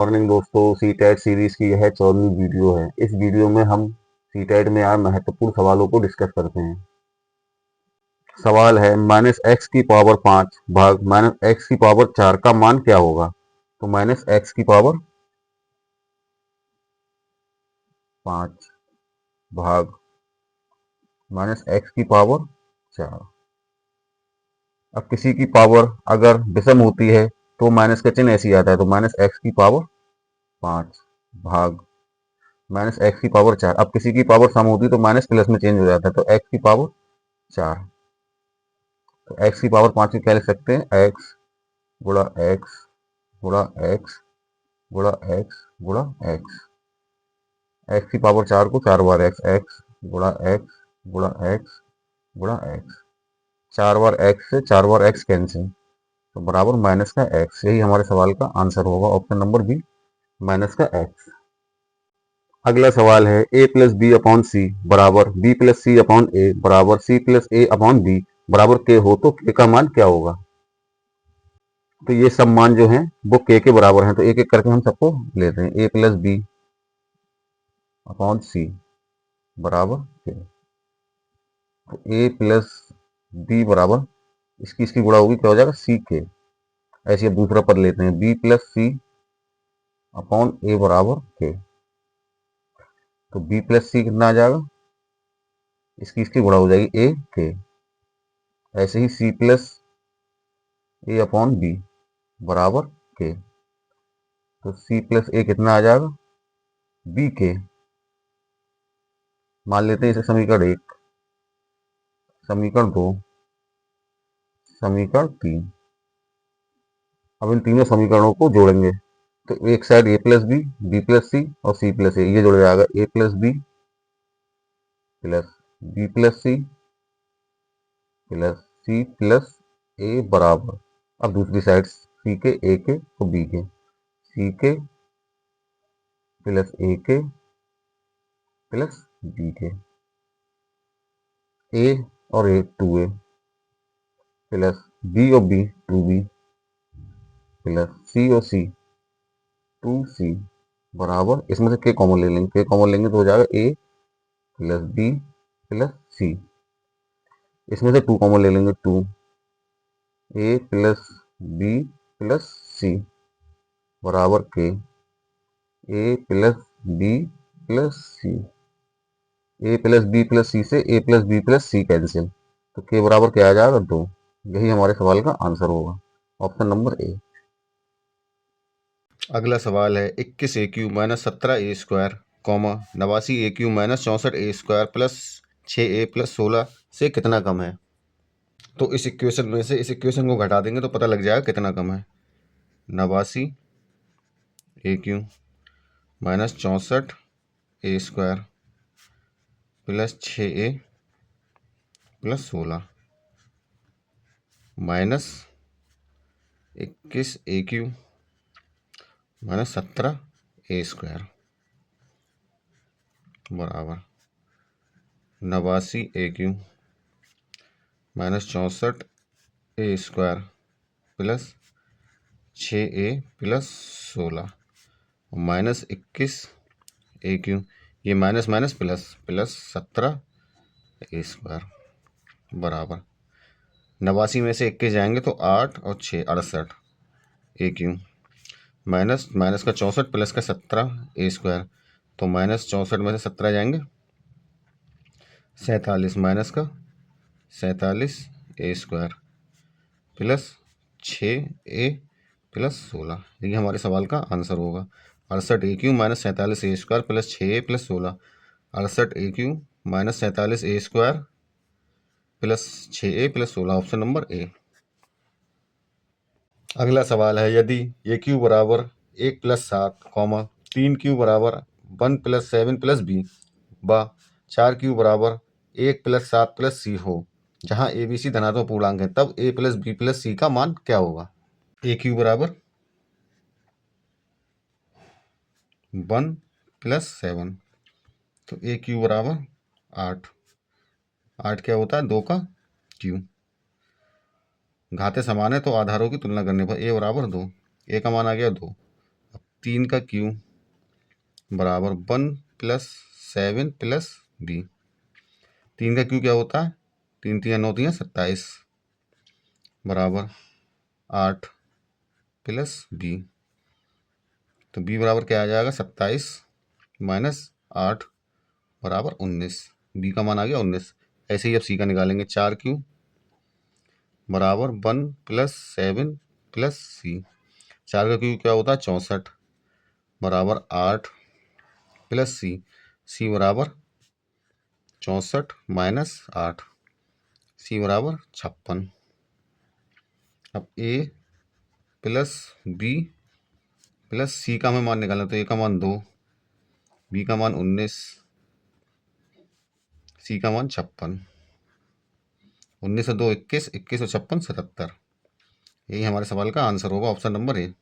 Morning दोस्तों, CTET series की यह 14वीं वीडियो है। इस वीडियो में हम सीटेट में आए महत्वपूर्ण सवालों को डिस्कस करते हैं। सवाल है -x⁵ भाग -x⁴ का मान क्या होगा। तो -x⁵ भाग -x⁴। अब किसी की पावर अगर विषम होती है तो माइनस का चिन्ह ऐसे ही आता है, तो -x⁵ भाग -x⁴। अब किसी की पावर सम होती है तो माइनस प्लस में चेंज हो जाता है, तो x⁴। तो x⁵ को क्या लिख सकते हैं, x गुणा x गुणा x गुणा x गुणा x। x⁴ को 4 बार x गुणा x गुणा x गुणा x। 4 बार x से 4 बार x कैंसिल, तो बराबर माइनस का x। यही हमारे सवाल का आंसर होगा, ऑप्शन नंबर बी, माइनस का x। अगला सवाल है a+b/c बराबर b+c/a बराबर c+a/b बराबर k हो तो k का मान क्या होगा। तो ये सब मान जो हैं वो k के बराबर हैं, तो एक एक करके हम सबको लेते हैं। a+b/c बराबर k, तो a+b बराबर इसकी गुणा होगी, क्या हो जाएगा, ck। ऐसे अब दूसरा पद लेते हैं, b+c/a बराबर k। तो b+c कितना आ जाएगा, इसकी गुणा हो जाएगी a k। ऐसे ही c+a/b बराबर k। तो c+a कितना आ जाएगा, bk। मान लेते हैं इसे समीकरण 1, समीकरण 2, समीकरण 3। अब इन तीनों समीकरणों को जोड़ेंगे, तो एक साइड a+b, b+c और c+a, ये जुड़ जाएगा a+b plus b+c plus c+a बराबर। अब दूसरी साइड ck, ak और bk, ck plus ak plus bk। a और a 2a प्लस b और b 2b प्लस c और c 2c बराबर, इसमें से k कॉमन ले लेंगे, k कॉमन लेंगे तो हो जाएगा a plus b plus c। इसमें से 2 कॉमन ले लेंगे, 2 a plus b plus c बराबर k, a plus b plus c। a plus b plus c से a plus b plus c cancel, तो k बराबर क्या आ जाएगा, 2। यही हमारे सवाल का आंसर होगा, ऑप्शन नंबर ए। अगला सवाल है 21 minus 17 comma 89 minus 64 plus 6 plus 16 से कितना कम है। तो इस इक्वेशन में से इस इक्वेशन को घटा देंगे तो पता लग जाएगा कितना कम है। 89 minus 64 plus 6 plus 16 minus 21 minus 17 बराबर 89 माइनस 64 प्लस 6 प्लस 16 माइनस 21 ये माइनस माइनस प्लस प्लस 17 बराबर 89 में से 21 जाएंगे तो 8 और 6 68 माइनस माइनस का 64 प्लस का 17 तो माइनस 64 में से 17 जाएंगे 47 माइनस का 47 प्लस 6 प्लस 16। ये हमारे सवाल का आंसर होगा। 68 minus 47 plus 6 plus 16। 68 minus 47 plus 6 plus 16, option number A. अगला सवाल है यदि ए क्यू बराबर 1+7 कॉमा 3 क्यू बराबर 1+7 बी व 4 क्यू बराबर 1+7 सी हो, जहाँ ए बी सी धनात्मक पूर्णांक है, तब ए प्लस बी प्लस सी का मान क्या होगा। ए क्यू बराबर 1+7, तो ए क्यू बराबर 8। 8 क्या होता है, 2 का क्यू। घाते समान है तो आधारों की तुलना करने पर ए बराबर 2, ए का मान आ गया 2। 3 का क्यू बराबर 1 प्लस 7 प्लस बी। 3 का क्यू क्या होता है? 3 3 9 3 27 बराबर 8 प्लस बी। तो बी बराबर क्या आ जाएगा? 27 माइनस 8 बराबर 19। बी का मान आ गया 19। ऐसे ही अब सी का निकालेंगे। 4 क्यू बराबर 1 प्लस 7 प्लस सी। 4 का क्यू क्या होता है? 64 बराबर 8 प्लस सी। सी बराबर 64 माइनस 8, सी बराबर 56। अब ए प्लस बी प्लस सी का हमें मान निकालना, तो ए का मान 2, बी का मान 19, सी का मान 56। 19 और 2 21, 21 और 56 77। यही हमारे सवाल का आंसर होगा, ऑप्शन नंबर ए।